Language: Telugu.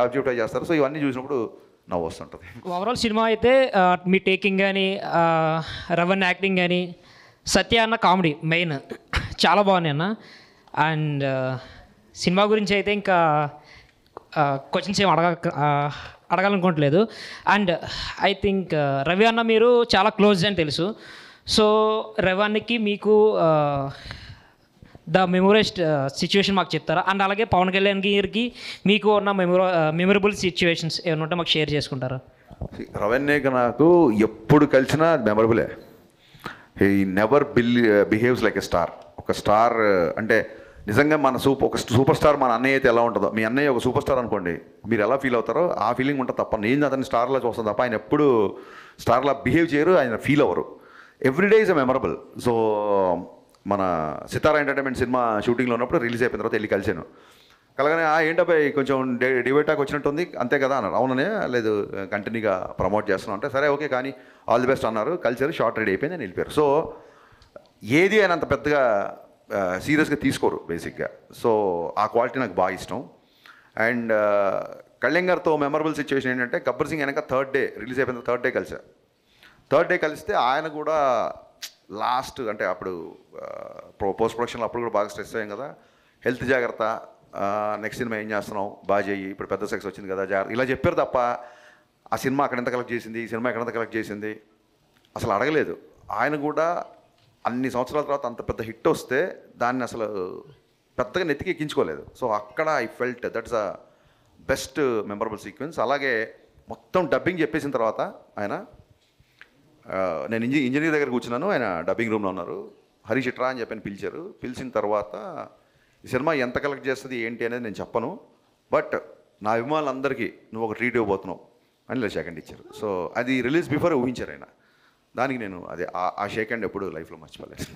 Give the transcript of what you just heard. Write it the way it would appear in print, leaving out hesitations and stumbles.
ఆబ్జెక్టివ్ చేస్తారు. సో ఇవన్నీ చూసినప్పుడు నవ్వు వస్తుంటుంది. ఓవరాల్ సినిమా అయితే మీ టేకింగ్ కానీ, రవణ్ యాక్టింగ్ కానీ, సత్య అన్న కామెడీ మెయిన్ చాలా బాగున్నాయి అన్న. అండ్ సినిమా గురించి అయితే ఇంకా క్వశ్చన్స్ ఏం అడగాలనుకోవట్లేదు. అండ్ ఐ థింక్ రవి అన్న మీరు చాలా క్లోజ్ అని తెలుసు. సో రవి అన్నకి మీకు ద మెమొరెస్ట్ సిచ్యువేషన్ మాకు చెప్తారా? అండ్ అలాగే పవన్ కళ్యాణ్ గారికి మీకు ఉన్న మెమొరబుల్ సిచ్యువేషన్స్ ఏమైనా ఉంటే మాకు షేర్ చేసుకుంటారా? రవణ్యకి నాకు ఎప్పుడు కలిసినా మెమరబులే. He never behaves like a star. ఒక స్టార్ అంటే నిజంగా ఒక సూపర్ స్టార్ మన అన్నయ్య అయితే ఎలా ఉంటుందో, మీ అన్నయ్య ఒక సూపర్ స్టార్ అనుకోండి, మీరు ఎలా ఫీల్ అవుతారో ఆ ఫీలింగ్ ఉంటుంది తప్ప నేను అతన్ని స్టార్లా చూస్తాను తప్ప ఆయన ఎప్పుడు స్టార్లా బిహేవ్ చేయరు, ఆయన ఫీల్ అవ్వరు. Everyday is a memorable. So మన సితారా ఎంటర్టైన్మెంట్ సినిమా షూటింగ్లో ఉన్నప్పుడు రిలీజ్ అయిపోయిన తర్వాత వెళ్ళి కలిసాను. కలగానే ఏంటబ్బాయి కొంచెం డివైటాక్ వచ్చినట్టుంది అంతే కదా అన్నారు. అవుననే లేదు కంటిన్యూగా ప్రమోట్ చేస్తున్నాం అంటే సరే ఓకే కానీ ఆల్ ది బెస్ట్ అన్నారు. కలిసారు, షార్ట్ రెడీ అయిపోయింది, అని వెళ్ళిపోయారు. సో ఏది ఆయన అంత పెద్దగా సీరియస్గా తీసుకోరు బేసిక్గా. సో ఆ క్వాలిటీ నాకు బాగా ఇష్టం. అండ్ కళ్యాణ్ గారితో మెమరబుల్ సిచ్యువేషన్ ఏంటంటే గబ్బర్ సింగ్ వెనక రిలీజ్ అయిపోయిన థర్డ్ డే కలిస్తే ఆయన కూడా లాస్ట్ అంటే అప్పుడు పోస్ట్ ప్రొడక్షన్లో అప్పుడు కూడా బాగా స్ట్రెస్ అయ్యాం కదా, హెల్త్ జాగ్రత్త, నెక్స్ట్ సినిమా ఏం చేస్తున్నాం బాగా చెయ్యి, ఇప్పుడు పెద్ద సెక్స్ వచ్చింది కదా జాగ్రత్త, ఇలా చెప్పారు తప్ప ఆ సినిమా అక్కడ ఎంత కలెక్ట్ చేసింది, ఈ సినిమా ఎక్కడంత కలెక్ట్ చేసింది అసలు అడగలేదు. ఆయన కూడా అన్ని సంవత్సరాల తర్వాత అంత పెద్ద హిట్ వస్తే దాన్ని అసలు పెద్దగా నెత్తికి ఎక్కించుకోలేదు. సో అక్కడ I felt that's a best memorable sequence. అలాగే మొత్తం డబ్బింగ్ చెప్పేసిన తర్వాత ఆయన నేను ఇంజనీర్ దగ్గర కూర్చున్నాను, ఆయన డబ్బింగ్ రూమ్లో ఉన్నారు. హరీష్ ఇట్రా అని చెప్పని పిలిచారు. పిలిచిన తర్వాత ఈ సినిమా ఎంత కలెక్ట్ చేస్తుంది ఏంటి అనేది నేను చెప్పను, బట్ నా అభిమానులందరికీ నువ్వు ఒక ట్రీట్ ఇవ్వబోతున్నావు అని ఇలా షేక్ హ్యాండ్ ఇచ్చారు. సో అది రిలీజ్ బిఫోర్ ఊహించారు ఆయన. దానికి నేను అదే ఆ షేక్ హ్యాండ్ ఎప్పుడు లైఫ్లో మర్చిపోలేదు.